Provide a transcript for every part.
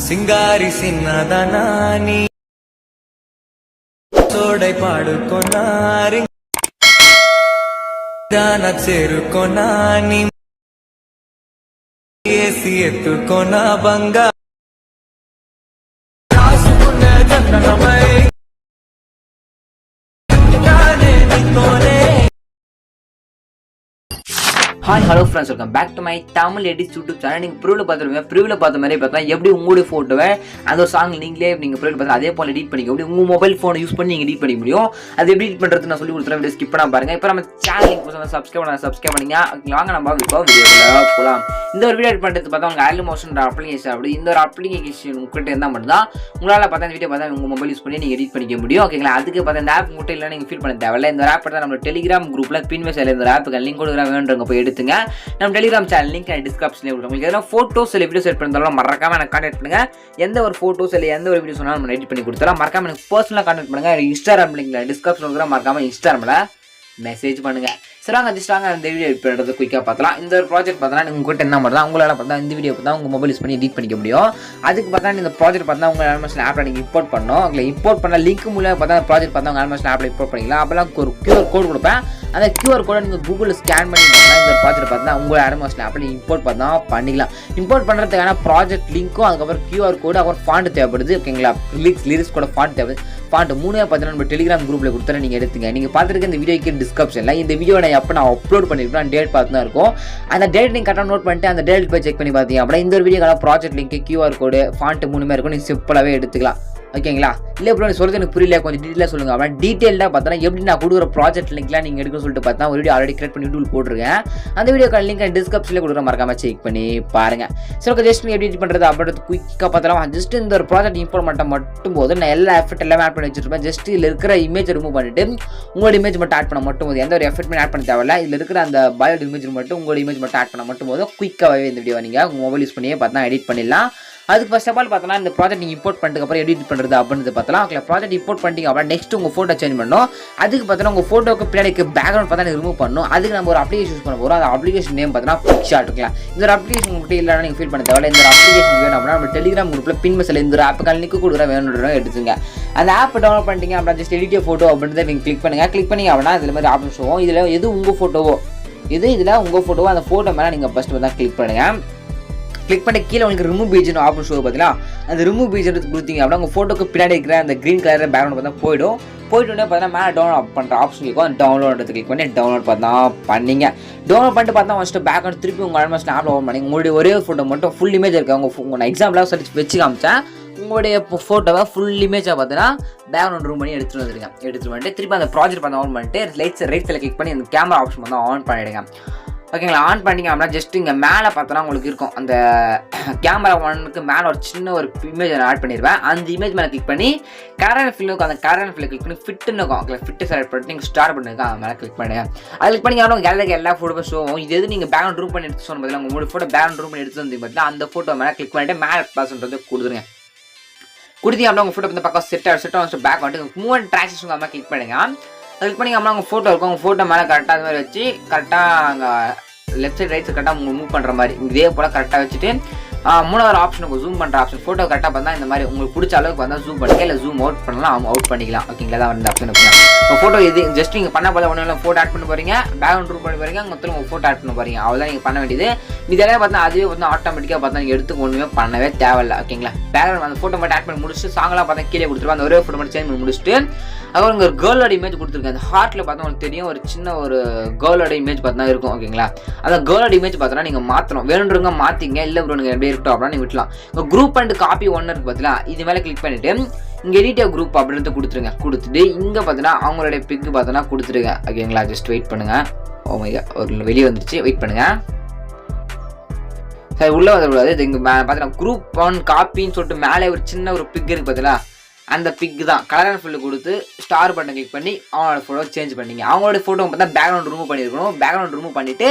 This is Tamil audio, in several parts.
Singari sinnadhana ni sodai paadukona dana cherukona ni seivathu banga raasukunna jannamai kane nikone. Hi hello friends, welcome back to my Tamil edits YouTube channel. நீங்கள் ப்ரிவியூவில் பார்த்துருவீங்க. ப்ரிவியூவில் பார்த்த மாதிரி பார்த்தா எப்படி உங்களுடைய ஃபோட்டோவை அந்த ஒரு சாங் நீங்களே நீங்கள் ப்ரிவியூவில் பார்த்தா அதே போல் எடிட் பண்ணிக்க முடியும். உங்கள் மொபைல் ஃபோனை யூஸ் பண்ணி நீங்கள் எடிட் பண்ணிக்க முடியும். அது எப்படி எடிட் பண்ணுறது நான் சொல்லி கொடுத்துறேன். வீடியோ ஸ்கிப் பண்ணால் பாருங்கள். இப்போ நம்ம சேனலுக்கு சப்ஸ்கிரைப் பண்ணிங்க. வாங்க நம்ம இப்போ வீடியோவில் போகலாம். இந்த ஒரு வீடியோ எடிட் பண்ணுறது பார்த்தா உங்கள் ஆயில் மோஷன் அப்ளிகேஷன் அப்படி இந்த ஒரு அப்ளிகேஷன் உங்கள்கிட்ட இருந்தால் மட்டும்தான் உங்களால் பார்த்தா இந்த வீடியோ பார்த்தா உங்கள் மொபைல் யூஸ் பண்ணி நீங்கள் எடிட் பண்ணிக்க முடியும். ஓகேங்களா? அதுக்கு பார்த்தா இந்த ஆப் உங்கள்கிட்ட இல்லை நீங்கள் ஃபீல் பண்ண தேவையில்லை. இந்த ஆப் பார்த்தா நம்ம டெலிகிராம் குரூப்பில் பின்வெஸ்ல இந்த ஆப்புக்கு லிங்க் கொடுக்குறேன். வேணுறவங்க போய் எடுத்துங்க. நம்ம டெலிகிராம் சேனல் லிங்க் டிஸ்கிரிப்ஷன்ல கொடுக்குறேன். உங்களுக்கு எதனா ஃபோட்டோஸ் இல்லை வீடியோஸ் எடிட் பண்ணாலும் மறக்காம எனக்கு கான்டாக்ட் பண்ணுங்க. எந்த ஒரு ஃபோட்டோஸ் இல்லை எந்த ஒரு வீடியோஸ் வேணாலும் நம்ம எடிட் பண்ணி கொடுத்துறோம். மறக்காம எனக்கு பர்சனலாக கான்டாக்ட் பண்ணுங்க. இன்ஸ்டாகிராம் லிங்க்ல டிஸ்கிரிப்ஷன் கொடுக்குறேன். மறக்காம இன்ஸ்டாகிராமில் மெசேஜ் பண்ணுங்க. சரிங்க, ஜஸ்ட் வாங்க இந்த வீடியோ எடிட் பண்ணுறது குயிக்காக பார்க்கலாம். இந்த ஒரு ப்ராஜெக்ட் பார்த்தா உங்கள்கிட்ட என்ன பண்ணுறா உங்களால் பார்த்தா இந்த வீடியோ பார்த்தா உங்கள் மொபைல் யூஸ் பண்ணி எடிட் பண்ணிக்க முடியும். அதுக்கு பார்த்தா இந்த ப்ராஜெக்ட் பார்த்தா உங்கள் ஆல்மோஸ்ட் ஆப்பில் நீங்கள் இம்போர்ட் பண்ணணும். இல்லை இம்போர்ட் பண்ண லிங்க் மூலம் பார்த்தா ப்ராஜெக்ட் பார்த்தா உங்கள் ஆல்மோஸ்ட் ஆப்பில் இம்போர்ட் பண்ணிக்கலாம். அப்போலாம் ஒரு QR கோட் கொடுப்பேன். அந்த QR கோடை நீங்கள் கூகுளில் ஸ்கேன் பண்ணி இந்த ப்ராஜெக்ட் பார்த்தா உங்கள் ஆல்மோஸ்ட் ஆப்பில் இம்போர்ட் பார்த்தா பண்ணிக்கலாம். இம்போர்ட் பண்ணுறதுக்கான ப்ராஜெக்ட் லிங்க்கும் அதுக்கப்புறம் QR கோடு அப்புறம் ஃபாண்ட் தேவைப்படுது. ஓகேங்களா? லிரிக்ஸ் கூட ஃபாண்ட் தேவைப்படுது. ஃபாண்ட் 3 பார்த்தீங்கன்னா நம்ம டெலிகிராம் குரூப்பில் கொடுத்துறேன். நீங்கள் எடுத்துங்க. நீங்கள் பார்த்துருக்க இந்த வீடியோக்கு டிஸ்கிரிப்ஷனில் இந்த வீடியோ நான் அப்லோட் பண்ணிருக்கேன். டேட் பார்த்து தான் இருக்கும். அந்த டேட் நீங்கள் கரெக்டாக நோட் பண்ணிட்டு அந்த டேட் போய் செக் பண்ணி பார்த்தீங்க அப்படின்னா இந்த ஒரு வீடியோக்கான ப்ராஜெக்ட் லிங்க் QR கோடு ஃபாண்ட் 3 இருக்கும். நீங்கள் சிம்பிளாகவே எடுத்துக்கலாம். ஓகேங்களா? இல்லை ப்ரோ, சொல்கிறது எனக்கு புரியல, கொஞ்சம் டீட்டெயிலாக சொல்லுங்கள். அப்படின்னா டீட்டெயிலாக பார்த்தா எப்படி நான் கொடுக்குற ப்ராஜெக்ட் லிங்க்லாம் நீங்கள் எடுக்க சொல்லிட்டு பார்த்தா ஒரு வீடியோ ஆல்ரெடி கிரியேட் பண்ணி யூடியூப் போட்டிருக்கேன். அந்த வீடியோக்கான லிங்க் டிஸ்கிரிப்ஷனில் கொடுக்குற மறக்காம செக் பண்ணி பாருங்கள். சரி, ஓகே. ஜஸ்ட் எப்படி எடிட் பண்ணுறது அப்படின்றது குயிக்காக பார்த்தலாம். ஜஸ்ட் இந்த ஒரு ப்ராஜெக்ட் இம்ப்ளிமெண்ட் மட்டும் போது நான் எல்லா எஃபெக்ட் எல்லாமே ஆட் பண்ணி வச்சிருப்பேன். ஜஸ்ட் இதில் இருக்கிற இமேஜ் ரிமூவ் பண்ணிட்டு உங்களோட இமேஜ் மட்டும் ஆட் பண்ண மட்டும் போது எந்த ஒரு எஃபெக்ட்மே ஆட் பண்ண தேவையில்ல. இதில் இருக்கிற அந்த பயோட் இமேஜ் மட்டும் உங்களோட இமேஜ் மட்டும் ஆட் பண்ண மட்டும் போது குயிக்காகவே இந்த வீடியோ நீங்கள் உங்கள் மொபைல் யூஸ் பண்ணியே பார்த்தா எடிட் பண்ணிடலாம். அதுக்கு ஃபர்ஸ்ட் ஆஃப் ஆல் பார்த்தோன்னா இந்த ப்ராஜெக்ட் நீங்கள் இம்போர்ட் பண்ணிட்டு அப்புறம் எடிட் பண்ணுறது அப்படின்னு பார்த்தலாம். ஓகே, ப்ராஜெக்ட் இம்போர்ட் பண்ணிட்டீங்க அப்படின்னா நெக்ஸ்ட் உங்கள் ஃபோட்டோ சேஞ்ச் பண்ணணும். அதுக்கு பார்த்தோன்னா உங்கள் ஃபோட்டோக்கு பின்னாடி பேக்ரவுண்ட் பார்த்தா ரிமூவ் பண்ணணும். அதுக்கு நம்ம ஒரு அப்ளிகேஷன் யூஸ் பண்ண போகிறோம். அந்த அப்ளிகேஷன் நேம் பார்த்தோன்னா பிக்ஷாட் இருக்கலாம். இந்த ஒரு அப்ளிகேஷன் உங்கள்கிட்ட இல்லைனா நீங்கள் ஃபீல் பண்ண தேவையில்ல. இந்த அப்ளிகேஷன் வேணும் அப்படின்னா நம்ம டெலிகிராம் குரூப்பில் பின்வெஸ்ல இந்த ஒரு ஆப்புக்கான லிங்க் கொடுக்குற வேணும்னு எடுத்துங்க. அந்த ஆப் டவுன்லோட் பண்ணிட்டீங்க அப்படின்னா ஜஸ்ட் எடிட் ஃபோட்டோ அப்படின்றத நீங்கள் கிளிக் பண்ணி அப்படின்னா இதில் மாதிரி ஆப்ஷன் ஷோவும். இதில் எது உங்கள் ஃபோட்டோவோ இதில் உங்கள் ஃபோட்டோவோ அந்த ஃபோட்டோ மேலே நீங்கள் ஃபஸ்ட்டு பார்த்தா கிளிக் பண்ணுங்கள். கிளிக் பண்ணி கீழே உங்களுக்கு ரிமூவ் பேஜ்னு ஆப்ஷன் ஷோ பார்த்தீங்களா? அந்த ரிமூவ் பேஜ் கொடுத்தீங்க அப்படின்னா உங்கள் ஃபோட்டோக்கு பின்னாடி இருக்கிற அந்த க்ரீன் கலர் பேக்ரவுண்ட் பார்த்தா போய்ட்டு பார்த்தீங்கன்னா மேலே டவுன்லோட் பண்ணுற ஆப்ஷன் இருக்கும். அந்த டவுன்லோட் கிளிக் பண்ணி டவுன்லோட் பார்த்தா பண்ணிங்க. டவுன்லோட் பண்ணிட்டு பார்த்தா ஃபஸ்ட்டு பேக்ரவுண்ட் திருப்பி உங்கள் ஆல்மோஸ்ட் ஆப்பில் ஓப்பன் பண்ணி உங்களுடைய ஒரே ஃபோட்டோ மட்டும் ஃபுல் இமேஜ் இருக்குது. உங்கள் நான் எக்ஸாம்பிளாக சர்ச் வச்சு காமிச்சேன். உங்களுடைய ஃபோட்டோவை ஃபுல் இமேஜாக பார்த்தீங்கன்னா பேக்ரவுண்ட் ரூம் பண்ணி எடுத்துகிட்டு வந்துட்டு திருப்பி அந்த ப்ராஜெக்ட் பார்த்தா ஆன் பண்ணிட்டு ரைட் சைடில் கிளிக் பண்ணி அந்த கேமரா ஆப்ஷன் பார்த்தா ஆன் பண்ணிவிடுங்க. ஓகேங்களா? ஆன் பண்ணிங்க அப்படின்னா ஜஸ்ட் இங்கே மேலே பார்த்தோன்னா உங்களுக்கு இருக்கும் அந்த கேமரா ஒன்னுக்கு மேலே ஒரு சின்ன ஒரு இமேஜ் நான் ஆட் பண்ணிடுவேன். அந்த இமேஜ் மேலே கிளிக் பண்ணி கரண்ட் ஃபில் இருக்கும். அந்த கரண்ட் ஃபில் கிளிக் பண்ணி ஃபிட்டுன்னு இருக்கும். ஓகே, ஃபிட்டு செலக்ட் பண்ணிட்டு நீங்கள் ஸ்டார்ட் பண்ணிருக்கேன். அது மேலே கிளிக் பண்ணுங்க. அது கிளிக் பண்ணி ஆனால் கேலரிக்கு எல்லா ஃபோட்டோவும் ஷோவும். இது எது நீங்கள் பேக்ரவுண்ட் ரூம் பண்ணி எடுத்து சொன்ன பதில் உங்களோட ஃபோட்டோ பேக்ரவுண்ட் ரூம் பண்ணி எடுத்து வந்து பார்த்தீங்கன்னா அந்த ஃபோட்டோ மேலே கிளிக் பண்ணிட்டு மேலே பாஸ்ன்றது கொடுத்துருங்க. கொடுத்தீங்க அப்படின்னா உங்கள் ஃபோட்டோ வந்து பக்கம் செட் ஆகிட்டு பேக் வந்துட்டு மூவ் ட்ரான்சஸ் உங்கள் மேலே கிளிக் பண்ணுங்க. கிளிக் பண்ணி அப்படின்னா உங்கள் ஃபோட்டோ இருக்கும். உங்கள் ஃபோட்டோ மேலே கரெக்டாக அது மாதிரி வச்சு கரெக்டாக அங்கே லெஃப்ட் சைட் ரைட் சைட் கரெக்டாக மூவ் பண்ணுற மாதிரி இதே போல் கரெக்டாக வச்சுட்டு மூணாவது ஆப்ஷனுக்கு ஜூம் பண்ணுற ஆப்ஷன் ஃபோட்டோ கரெக்டாக பார்த்தா இந்த மாதிரி உங்களுக்கு பிடிச்ச அளவுக்கு வந்தால் ஜூம் பண்ணிக்கலாம். இல்லை ஜூம் அவுட் பண்ணலாம், அவுட் பண்ணிக்கலாம். ஓகேங்களா? தான் வந்து ஆப்ஷன் இருக்குங்க. உங்கள் ஃபோட்டோ இது ஜஸ்ட் நீங்கள் பண்ண போல ஒன்றும் இல்லை, ஃபோட்டோ ஆட் பண்ண போகிறீங்க, பேக்ரவுண்ட் ரூம் பண்ண போகிறீங்க, மொத்தம் உங்கள் ஃபோட்டோ ஆட் பண்ண போகிறீங்க. அவ்வளோதான் நீங்கள் பண்ண வேண்டியது. இதெல்லாம் பார்த்தா அதுவே வந்து ஆட்டோமேட்டிக்காக பார்த்தா நீங்கள் எடுத்து ஒன்றுமே பண்ணவே தேவையில்லை. ஓகேங்களா? பேக்ரவுண்ட் அந்த ஃபோட்டோ மட்டும் ஆட் பண்ணி முடிச்சுட்டு சாங்கெல்லாம் பார்த்தா கீழே கொடுத்துருவோம். அந்த ஒரே ஃபோட்டோ மட்டும் சேஞ்ச் பண்ணி முடிச்சுட்டு அப்புறம் உங்கள் ஒரு கேர்ளோட இமேஜ் கொடுத்துருக்கேன். அந்த ஹார்ட்டில் பார்த்தா உங்களுக்கு தெரியும் ஒரு சின்ன ஒரு கேர்ளோட இமேஜ் பார்த்தா இருக்கும். ஓகேங்களா? அந்த கேர்ளோட இமேஜ் பார்த்தோன்னா நீங்கள் மாற்றணும். வேணுன்றவங்க மாற்றிங்க, இல்லை ப்ரோ நீங்கள் எப்படி இருக்கட்டும் அப்படின்னா நீங்கள் விட்டலாம். இப்போ குரூப் அண்ட் காப்பி ஒன்று இருக்குது பார்த்தீங்களா? இது மேலே கிளிக் பண்ணிவிட்டு இங்கே எடிட் குரூப் அப்படின்றது கொடுத்துருங்க. கொடுத்துட்டு இங்கே பார்த்தீங்கன்னா அவங்களுடைய பிக்கு பார்த்தோன்னா கொடுத்துருங்க. ஓகேங்களா? ஜஸ்ட் வெயிட் பண்ணுங்கள். ஓமையா ஒரு வெளியே வந்துருச்சு, வெயிட் பண்ணுங்கள். சரி, உள்ளே வந்துடக்கூடாது. இது இங்கே பார்த்தீங்கன்னா குரூப் ஒன் காப்பின்னு சொல்லிட்டு மேலே ஒரு சின்ன ஒரு பிக் இருக்குது பார்த்தீங்களா? அந்த பிக் தான் கலர் அண்ட் ஃபில் கொடுத்து ஸ்டார் பட்டன் கிளிக் பண்ணி அவங்களோட ஃபோட்டோ சேஞ்ச் பண்ணிங்க. அவங்களோட ஃபோட்டோ பார்த்தா பேக்ரவுண்ட் ரிமூவ் பண்ணியிருக்கணும். பேக்ரவுண்ட் ரிமூவ் பண்ணிவிட்டு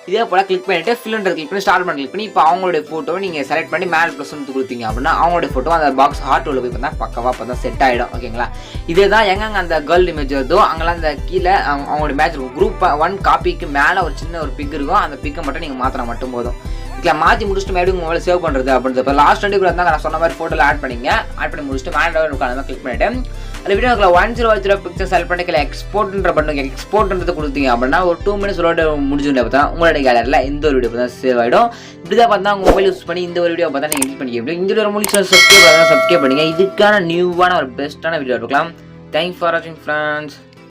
இதே போல் கிளிக் பண்ணிவிட்டு ஃபில்ன்றது கிளிக் பண்ணி ஸ்டார் பட்டன் கிளிக் பண்ணி இப்போ அவங்களுடைய ஃபோட்டோவை நீங்கள் செலக்ட் பண்ணி மேலே ப்ளஸ் வந்து கொடுத்தீங்க அப்படின்னா அவங்களுடைய ஃபோட்டோ அந்த பாக்ஸ் ஹார்ட் உள்ள போய் பார்த்தா பக்கவாக பார்த்தா செட் ஆகிடும். ஓகேங்களா? இதே தான் எங்கெங்கே அந்த கேர்ள் இமேஜ் வருதோ அங்கெல்லாம் அந்த கீழே அவங்களோட மேட்ச் இருக்கும். குரூப் 1 காப்பிக்கு மேலே ஒரு சின்ன ஒரு பிக் இருக்கும். அந்த பிக்கை மட்டும் நீங்கள் மாற்றினா மட்டும் போதும். ஓகே மாற்றி முடிச்சுட்டு மறுபடியும் உங்கள் மொபைல் சேவ் பண்ணுறது அப்படின்றப்ப லாஸ்ட் 20 இருந்தால் நான் சொன்ன மாதிரி ஃபோட்டோவில் ஆட் பண்ணிங்க. ஆட் பண்ணி முடிச்சுட்டு மேலே கிளிக் பண்ணிவிட்டு அந்த வீடியோக்கில் 1080 பிக்சர் செலக்ட் பண்ணிக்கல எக்ஸ்போர்ட்ன்ற பண்ணுங்க. எக்ஸ்போர்ட்ன்றது கொடுத்தீங்க அப்படின்னா ஒரு 2 minutes முடிஞ்சுட்டு பார்த்தா உங்களோட கேலரியில் இந்த ஒரு வீடியோ பார்த்தா சேவ் ஆகிடும். இப்படி தான் பார்த்தா உங்கள் மொபைல் யூஸ் பண்ணி இந்த ஒரு வீடியோ பார்த்தா நீங்கள் எடிட் பண்ணிக்க முடியும். இந்த ஒரு மூலியம் சப்ஸ்கிரைப் பண்ணுங்க. இதுக்கான நியூவான ஒரு பெஸ்ட்டான வீடியோ இருக்கலாம். தேங்க்ஸ் ஃபார் வாட்சிங் ஃப்ரெண்ட்ஸ்.